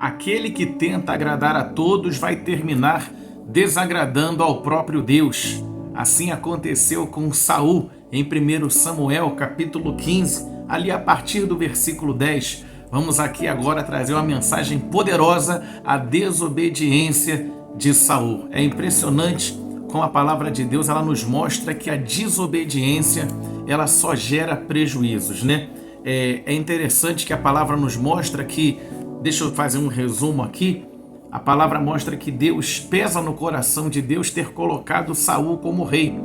Aquele que tenta agradar a todos vai terminar desagradando ao próprio Deus. Assim aconteceu com Saul em 1 Samuel capítulo 15, ali a partir do versículo 10. Vamos aqui agora trazer uma mensagem poderosa, a desobediência de Saul. É impressionante como a palavra de Deus ela nos mostra que a desobediência ela só gera prejuízos, né? É interessante que a palavra nos mostra que, deixa eu fazer um resumo aqui, a palavra mostra que Deus pesa no coração de Deus ter colocado Saul como rei.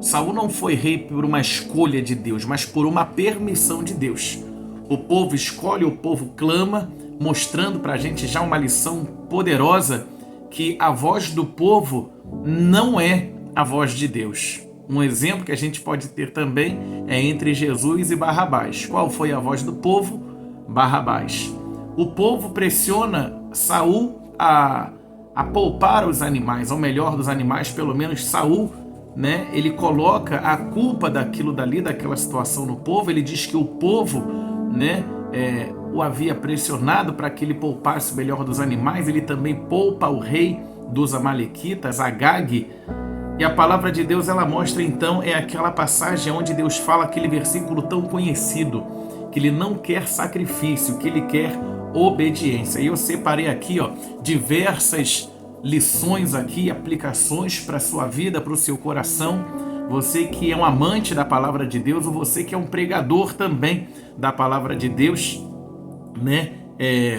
Saul não foi rei por uma escolha de Deus, mas por uma permissão de Deus. O povo escolhe, o povo clama, mostrando para a gente já uma lição poderosa que a voz do povo não é a voz de Deus. Um exemplo que a gente pode ter também é entre Jesus e Barrabás. Qual foi a voz do povo? Barrabás. O povo pressiona Saul a poupar os animais, ou melhor, dos animais, pelo menos Saul, né? Ele coloca a culpa daquilo dali, daquela situação no povo. Ele diz que o povo, né, o havia pressionado para que ele poupasse o melhor dos animais. Ele também poupa o rei dos amalequitas, Agag. E a palavra de Deus ela mostra então, é aquela passagem onde Deus fala aquele versículo tão conhecido, que ele não quer sacrifício, que ele quer obediência. E eu separei aqui, diversas lições aqui, aplicações para a sua vida, para o seu coração. Você que é um amante da palavra de Deus, ou você que é um pregador também da palavra de Deus, né?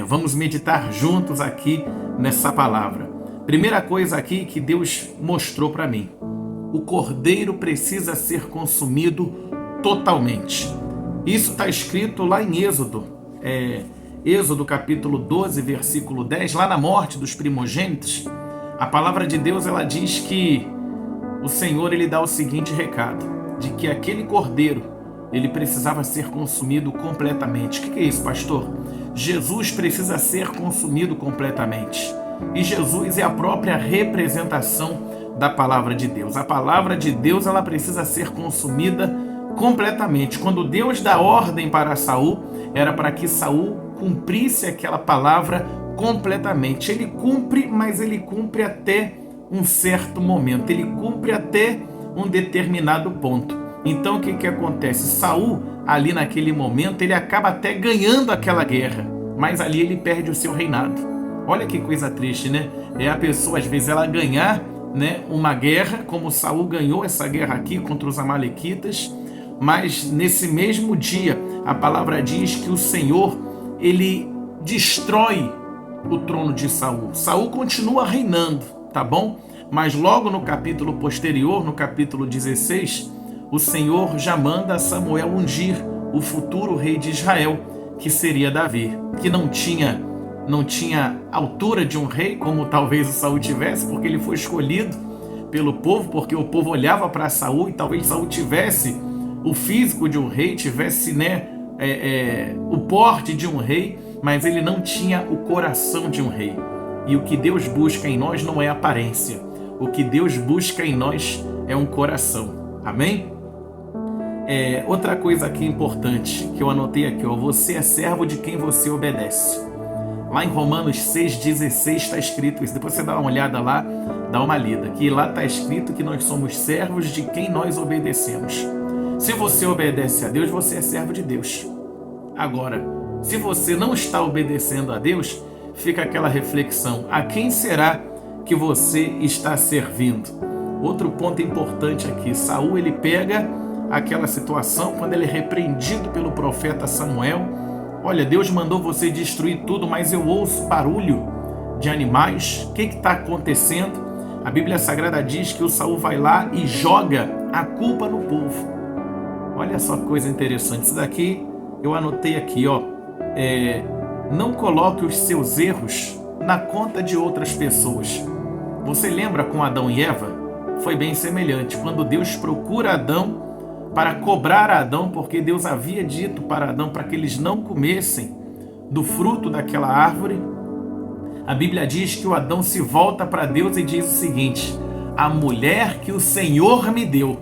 Vamos meditar juntos aqui nessa palavra. Primeira coisa aqui que Deus mostrou para mim: o cordeiro precisa ser consumido totalmente. Isso está escrito lá em Êxodo, Êxodo capítulo 12, versículo 10, lá na morte dos primogênitos. A palavra de Deus ela diz que o Senhor ele dá o seguinte recado, de que aquele cordeiro ele precisava ser consumido completamente. O que é isso, pastor? Jesus precisa ser consumido completamente. E Jesus é a própria representação da palavra de Deus. A palavra de Deus ela precisa ser consumida completamente. Quando Deus dá ordem para Saul, era para que Saul cumprisse aquela palavra completamente. Ele cumpre, mas ele cumpre até um certo momento. Ele cumpre até um determinado ponto. Então o que acontece? Saul, ali naquele momento, ele acaba até ganhando aquela guerra, mas ali ele perde o seu reinado. Olha que coisa triste, né? A pessoa, às vezes, ela ganhar, né, uma guerra, como Saul ganhou essa guerra aqui contra os amalequitas, mas nesse mesmo dia, a palavra diz que o Senhor, ele destrói o trono de Saul. Saul continua reinando, tá bom? Mas logo no capítulo posterior, no capítulo 16, o Senhor já manda Samuel ungir o futuro rei de Israel, que seria Davi, que não tinha altura de um rei, como talvez o Saul tivesse, porque ele foi escolhido pelo povo, porque o povo olhava para Saul e talvez Saul tivesse o físico de um rei, tivesse, né, o porte de um rei, mas ele não tinha o coração de um rei. E o que Deus busca em nós não é aparência. O que Deus busca em nós é um coração. Amém? Outra coisa aqui importante que eu anotei aqui, você é servo de quem você obedece. Lá em Romanos 6,16 está escrito isso. Depois você dá uma olhada lá, dá uma lida. Que lá está escrito que nós somos servos de quem nós obedecemos. Se você obedece a Deus, você é servo de Deus. Agora, se você não está obedecendo a Deus, fica aquela reflexão: a quem será que você está servindo? Outro ponto importante aqui: Saul ele pega aquela situação quando ele é repreendido pelo profeta Samuel. Olha, Deus mandou você destruir tudo, mas eu ouço barulho de animais. O que está acontecendo? A Bíblia Sagrada diz que o Saul vai lá e joga a culpa no povo. Olha só que coisa interessante. Isso daqui eu anotei aqui, não coloque os seus erros na conta de outras pessoas. Você lembra com Adão e Eva? Foi bem semelhante. Quando Deus procura Adão para cobrar a Adão, porque Deus havia dito para Adão para que eles não comessem do fruto daquela árvore, a Bíblia diz que o Adão se volta para Deus e diz o seguinte: a mulher que o Senhor me deu.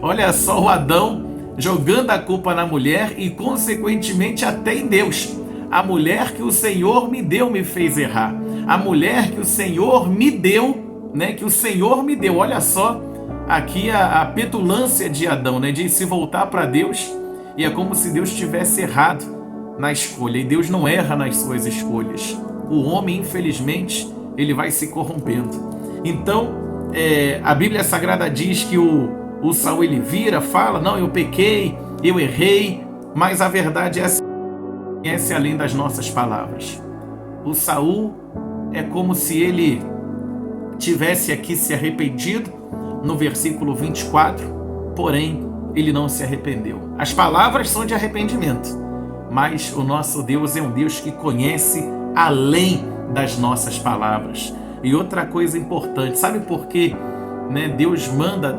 Olha só o Adão jogando a culpa na mulher e consequentemente até em Deus. A mulher que o Senhor me deu me fez errar. A mulher que o Senhor me deu, né? Que o Senhor me deu. Olha só aqui a petulância de Adão, né? De se voltar para Deus, e é como se Deus tivesse errado na escolha. E Deus não erra nas suas escolhas. O homem, infelizmente, ele vai se corrompendo. Então, a Bíblia Sagrada diz que o Saul, ele vira, fala, não, eu pequei, eu errei, mas a verdade é além das nossas palavras. O Saul é como se ele tivesse aqui se arrependido no versículo 24, porém ele não se arrependeu. As palavras são de arrependimento, mas o nosso Deus é um Deus que conhece além das nossas palavras. E outra coisa importante, sabe por quê, né, Deus manda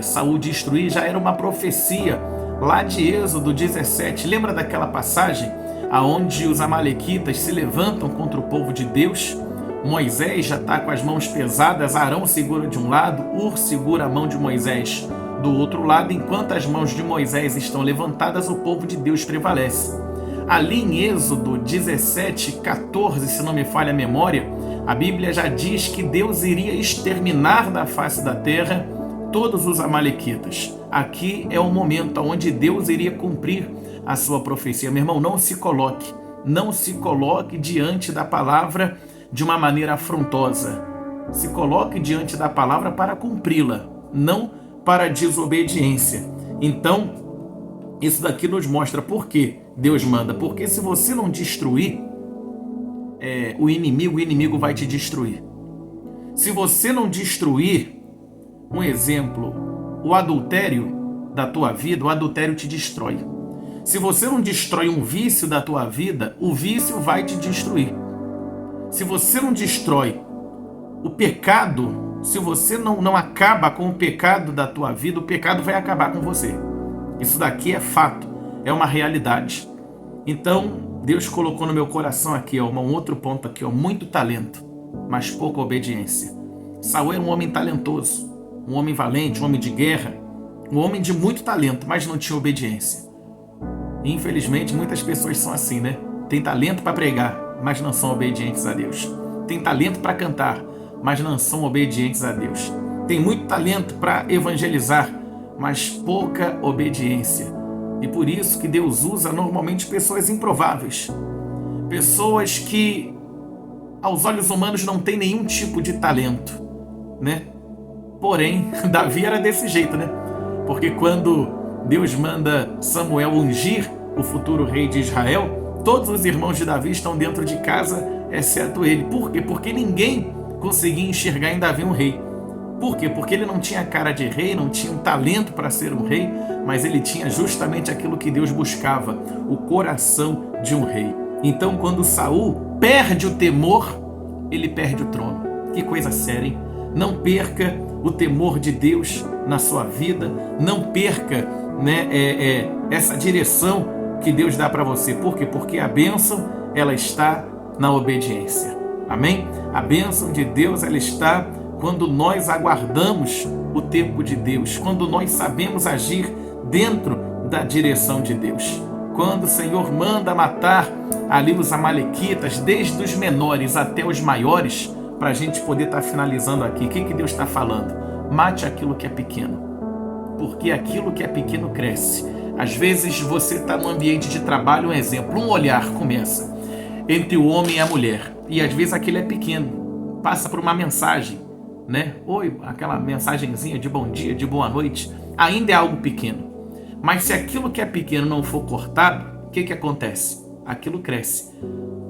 Saul destruir? Já era uma profecia lá de Êxodo 17. Lembra daquela passagem aonde os amalequitas se levantam contra o povo de Deus? Moisés já está com as mãos pesadas, Arão segura de um lado, Ur segura a mão de Moisés do outro lado, enquanto as mãos de Moisés estão levantadas, o povo de Deus prevalece. Ali em Êxodo 17, 14, se não me falha a memória, a Bíblia já diz que Deus iria exterminar da face da terra todos os amalequitas. Aqui é o momento onde Deus iria cumprir a sua profecia. Meu irmão, não se coloque diante da palavra de uma maneira afrontosa. Se coloque diante da palavra para cumpri-la, não para desobediência. Então, isso daqui nos mostra por que Deus manda. Porque se você não destruir o inimigo vai te destruir. Se você não destruir, um exemplo, o adultério da tua vida, o adultério te destrói. Se você não destrói um vício da tua vida, o vício vai te destruir. Se você não destrói o pecado, se você não acaba com o pecado da tua vida, o pecado vai acabar com você. Isso daqui é fato, é uma realidade. Então, Deus colocou no meu coração aqui, um outro ponto aqui, muito talento, mas pouca obediência. Saul era um homem talentoso, um homem valente, um homem de guerra, um homem de muito talento, mas não tinha obediência. E, infelizmente, muitas pessoas são assim, né? Tem talento para pregar, mas não são obedientes a Deus. Tem talento para cantar, mas não são obedientes a Deus. Tem muito talento para evangelizar, mas pouca obediência. E por isso que Deus usa normalmente pessoas improváveis. Pessoas que, aos olhos humanos, não têm nenhum tipo de talento, né? Porém, Davi era desse jeito, né? Porque quando Deus manda Samuel ungir o futuro rei de Israel, todos os irmãos de Davi estão dentro de casa, exceto ele. Por quê? Porque ninguém conseguia enxergar em Davi um rei. Por quê? Porque ele não tinha cara de rei, não tinha um talento para ser um rei, mas ele tinha justamente aquilo que Deus buscava, o coração de um rei. Então, quando Saul perde o temor, ele perde o trono. Que coisa séria, hein? Não perca o temor de Deus na sua vida, não perca, né, essa direção que Deus dá para você. Por quê? Porque a bênção, ela está na obediência. Amém? A bênção de Deus, ela está quando nós aguardamos o tempo de Deus, quando nós sabemos agir dentro da direção de Deus. Quando o Senhor manda matar ali os amalequitas, desde os menores até os maiores, para a gente poder estar finalizando aqui. O que Deus está falando? Mate aquilo que é pequeno, porque aquilo que é pequeno cresce. Às vezes você está num ambiente de trabalho, um exemplo, um olhar começa entre o homem e a mulher, e às vezes aquele é pequeno, passa por uma mensagem, né? Oi, aquela mensagenzinha de bom dia, de boa noite, ainda é algo pequeno. Mas se aquilo que é pequeno não for cortado, o que acontece? Aquilo cresce.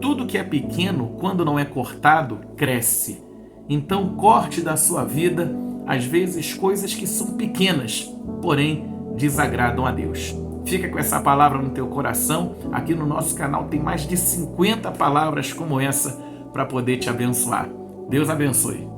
Tudo que é pequeno, quando não é cortado, cresce. Então corte da sua vida, às vezes, coisas que são pequenas, porém desagradam a Deus. Fica com essa palavra no teu coração. Aqui no nosso canal tem mais de 50 palavras como essa para poder te abençoar. Deus abençoe.